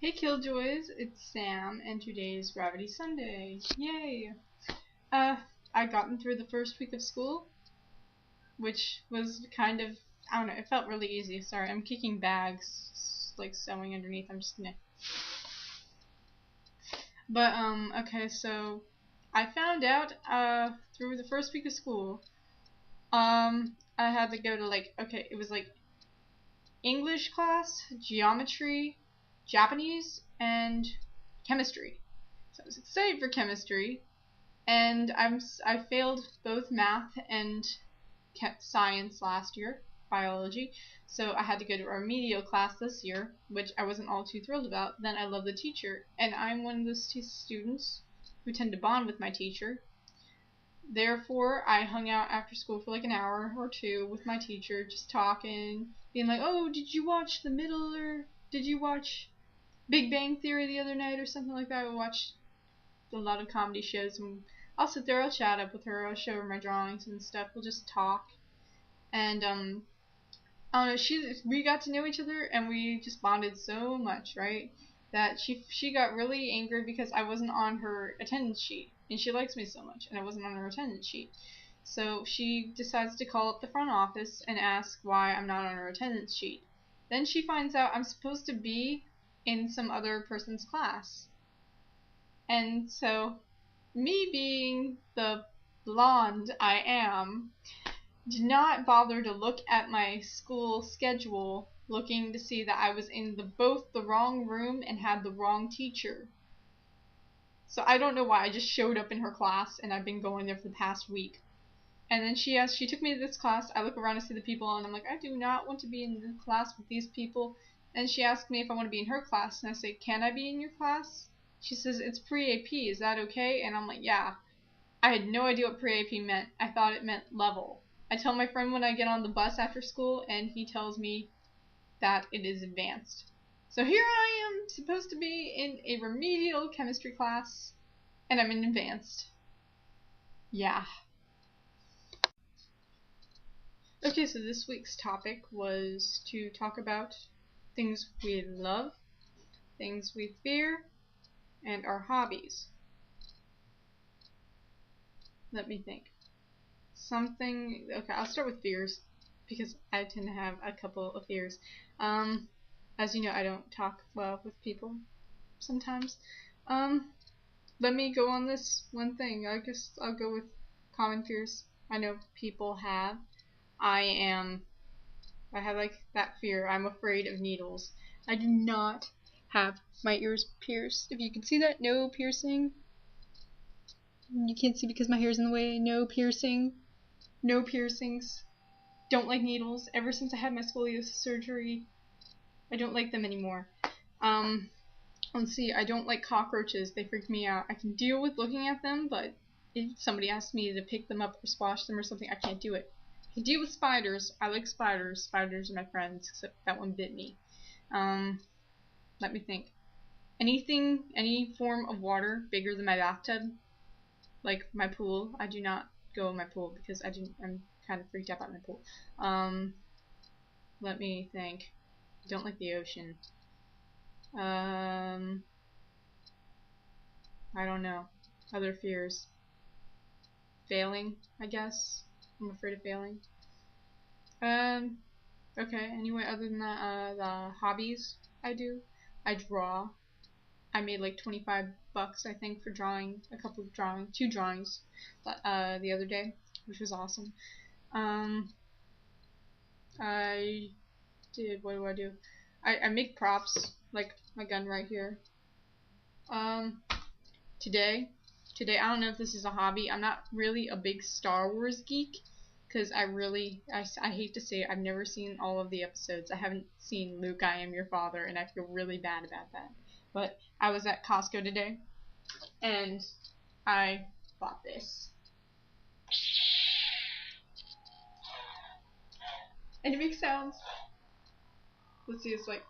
Hey Killjoys, it's Sam, and today's Gravity Sunday. Yay! I gotten through the first week of school, which was kind of, I don't know, it felt really easy. Sorry, I'm kicking bags, like sewing underneath. I'm just gonna. But, okay, so I found out, through the first week of school, I had to go to, it was like English class, geometry, Japanese, and chemistry. So I was excited for chemistry, and I failed both math and science last year, biology. So I had to go to a remedial class this year, which I wasn't all too thrilled about. Then I love the teacher, and I'm one of those students who tend to bond with my teacher. Therefore, I hung out after school for like an hour or two with my teacher, just talking, being like, "Oh, did you watch The Middle, or did you watch Big Bang Theory the other night," or something like that. I watch a lot of comedy shows, and I'll sit there, I'll chat up with her, I'll show her my drawings and stuff. We'll just talk, and I don't know. We got to know each other, and we just bonded so much, right? That she got really angry because I wasn't on her attendance sheet, and she likes me so much, and I wasn't on her attendance sheet. So she decides to call up the front office and ask why I'm not on her attendance sheet. Then she finds out I'm supposed to be in some other person's class. And so, me being the blonde I am, did not bother to look at my school schedule, looking to see that I was in both the wrong room and had the wrong teacher. So I don't know why, I just showed up in her class, and I've been going there for the past week. And then she took me to this class. I look around to see the people, and I'm like, I do not want to be in the class with these people. And she asked me if I want to be in her class, and I say, can I be in your class? She says, it's pre-AP, is that okay? And I'm like, yeah. I had no idea what pre-AP meant. I thought it meant level. I tell my friend when I get on the bus after school, and he tells me that it is advanced. So here I am, supposed to be in a remedial chemistry class, and I'm in advanced. Yeah. Okay, so this week's topic was to talk about things we love, things we fear, and our hobbies. Let me think. Okay, I'll start with fears, because I tend to have a couple of fears. As you know, I don't talk well with people sometimes. Let me go on this one thing. I guess I'll go with common fears I know people have. I have like that fear. I'm afraid of needles. I do not have my ears pierced. If you can see that, no piercing. You can't see because my hair's in the way. No piercing. No piercings. Don't like needles. Ever since I had my scoliosis surgery, I don't like them anymore. Let's see. I don't like cockroaches. They freak me out. I can deal with looking at them, but if somebody asks me to pick them up or squash them or something, I can't do it. I can deal with spiders. I like spiders. Spiders are my friends, except that one bit me. Let me think. Any form of water bigger than my bathtub, like my pool. I do not go in my pool because I'm kind of freaked out by my pool. Let me think. I don't like the ocean. I don't know. Other fears. Failing, I guess. I'm afraid of failing. Okay, anyway, other than that, the hobbies I do. I draw. I made like $25, I think, for drawing two drawings, the other day, which was awesome. I did, what do? I make props, like my gun right here. Today, I don't know if this is a hobby. I'm not really a big Star Wars geek, because I hate to say it, I've never seen all of the episodes. I haven't seen Luke, I Am Your Father, and I feel really bad about that. But I was at Costco today, and I bought this. And it makes sounds. Let's see, it's like...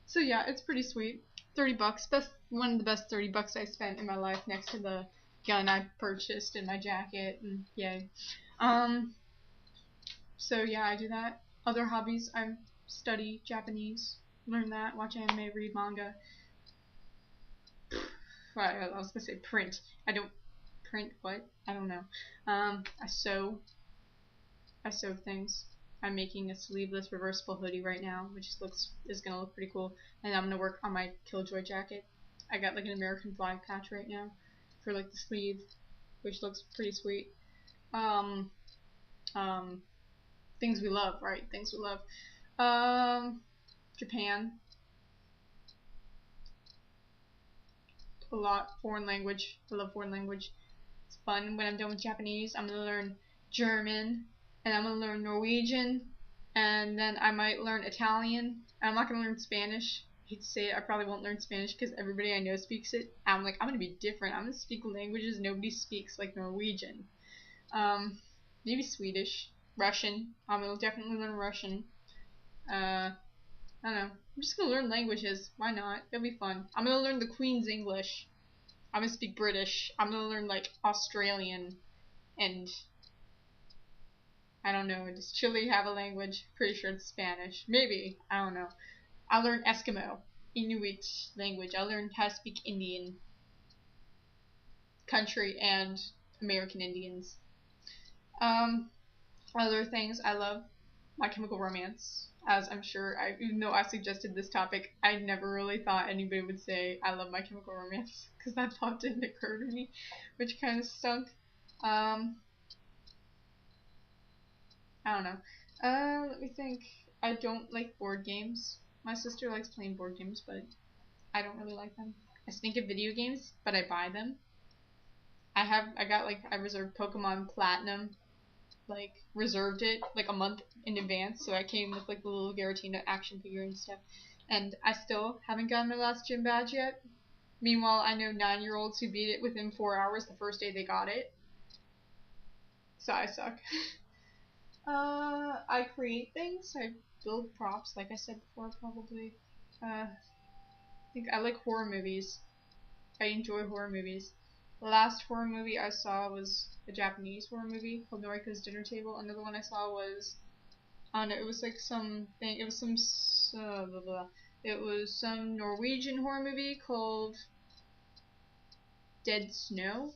So yeah, it's pretty sweet. $30, one of the best $30 I spent in my life, next to the gun I purchased and my jacket, and yay. So yeah, I do that. Other hobbies, I study Japanese, learn that, watch anime, read manga. Well, I was gonna say print. I don't print what? I don't know. I sew. I sew things. I'm making a sleeveless reversible hoodie right now, which is gonna look pretty cool. And I'm gonna work on my Killjoy jacket. I got like an American flag patch right now for like the sleeve, which looks pretty sweet. Um, um, things we love, right? Things we love. Japan. A lot. Foreign language. I love foreign language. It's fun. When I'm done with Japanese, I'm gonna learn German, and I'm gonna learn Norwegian, and then I might learn Italian. I'm not gonna learn Spanish. I hate to say it, I probably won't learn Spanish because everybody I know speaks it. I'm like, I'm gonna be different. I'm gonna speak languages nobody speaks, like Norwegian. Maybe Swedish, Russian. I'm gonna definitely learn Russian. I don't know. I'm just gonna learn languages. Why not? It'll be fun. I'm gonna learn the Queen's English. I'm gonna speak British. I'm gonna learn like Australian, and I don't know. Does Chile have a language? Pretty sure it's Spanish. Maybe. I don't know. I'll learn Eskimo, Inuit language. I'll learn how to speak Indian, country, and American Indians. Other things I love, My Chemical Romance. As I'm sure, even though I suggested this topic, I never really thought anybody would say I love My Chemical Romance because that thought didn't occur to me, which kind of stunk. I don't know. Let me think. I don't like board games. My sister likes playing board games, but I don't really like them. I stink at video games, but I buy them. I reserved Pokemon Platinum, like reserved it like a month in advance, so I came with like the little Giratina action figure and stuff. And I still haven't gotten my last gym badge yet. Meanwhile, I know 9-year-olds who beat it within 4 hours the first day they got it. So I suck. I create things. I build props, like I said before, probably. I think I like horror movies. I enjoy horror movies. The last horror movie I saw was a Japanese horror movie called Noriko's Dinner Table. Another one I saw was, I don't know, it was like something, it was blah, blah. It was some Norwegian horror movie called Dead Snow,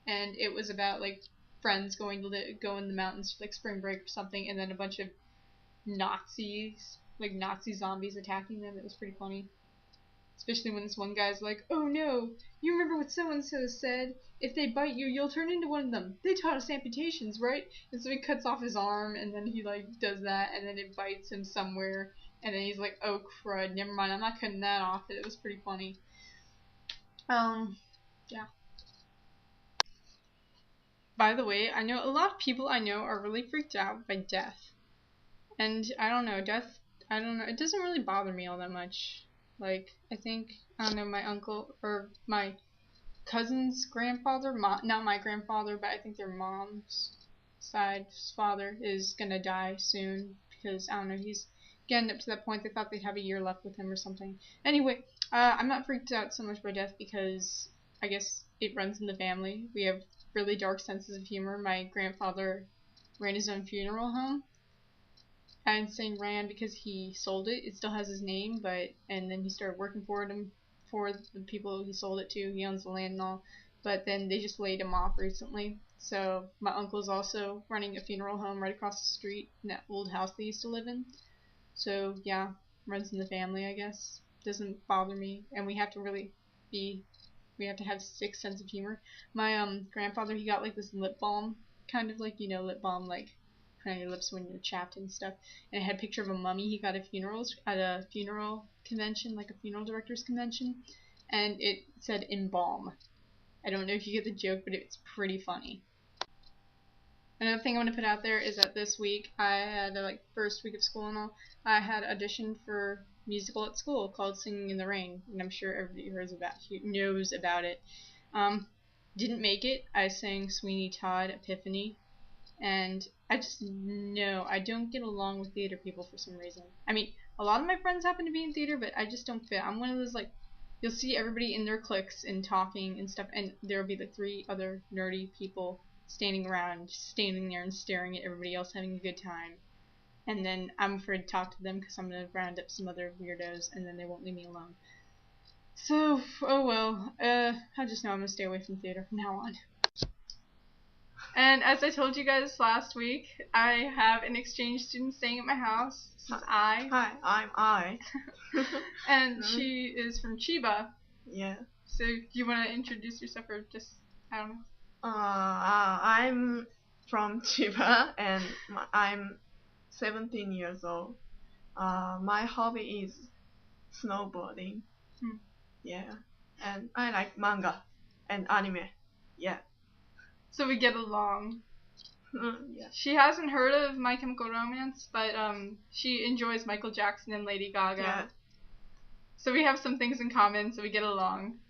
and it was about like friends going to go in the mountains for like spring break or something, and then a bunch of Nazis, like Nazi zombies attacking them. It was pretty funny. Especially when this one guy's like, oh no, you remember what so-and-so said? If they bite you, you'll turn into one of them. They taught us amputations, right? And so he cuts off his arm, and then he like does that, and then it bites him somewhere, and then he's like, oh crud, never mind, I'm not cutting that off. It was pretty funny. Yeah. By the way, I know a lot of people I know are really freaked out by death. And I don't know, I don't know, it doesn't really bother me all that much. Like, I think, I don't know, my uncle, or my cousin's grandfather, not my grandfather, but I think their mom's side's father is gonna die soon, because, I don't know, he's getting up to that point. They thought they'd have a year left with him or something. Anyway, I'm not freaked out so much by death because I guess it runs in the family. We have really dark senses of humor. My grandfather ran his own funeral home. I'm saying ran because he sold it. It still has his name, and then he started working for the people he sold it to. He owns the land and all, but then they just laid him off recently. So my uncle's also running a funeral home right across the street in that old house they used to live in. So yeah, runs in the family, I guess. Doesn't bother me, and we have to have sick sense of humor. My grandfather, he got like this lip balm, kind of like, lip balm, like put on your lips when you're chapped and stuff. And it had a picture of a mummy he got at a funeral convention, like a funeral director's convention, and it said embalm. I don't know if you get the joke, but it's pretty funny. Another thing I want to put out there is that this week I had first week of school and all, I had auditioned for musical at school called Singing in the Rain, and I'm sure everybody knows about it. Didn't make it. I sang Sweeney Todd Epiphany, and I just know I don't get along with theater people for some reason. I mean, a lot of my friends happen to be in theater, but I just don't fit. I'm one of those, like, you'll see everybody in their cliques and talking and stuff, and there'll be the 3 other nerdy people standing around, just standing there and staring at everybody else having a good time. And then I'm afraid to talk to them because I'm going to round up some other weirdos and then they won't leave me alone. So, oh well. I just know I'm going to stay away from theater from now on. And as I told you guys last week, I have an exchange student staying at my house. This is I. Hi, I'm I. And she is from Chiba. Yeah. So, do you want to introduce yourself or just, I don't know? I'm from Chiba and I'm 17 years old. My hobby is snowboarding. Yeah. And I like manga and anime. Yeah. So we get along. Yeah. She hasn't heard of My Chemical Romance, but she enjoys Michael Jackson and Lady Gaga. Yeah. So we have some things in common, so we get along.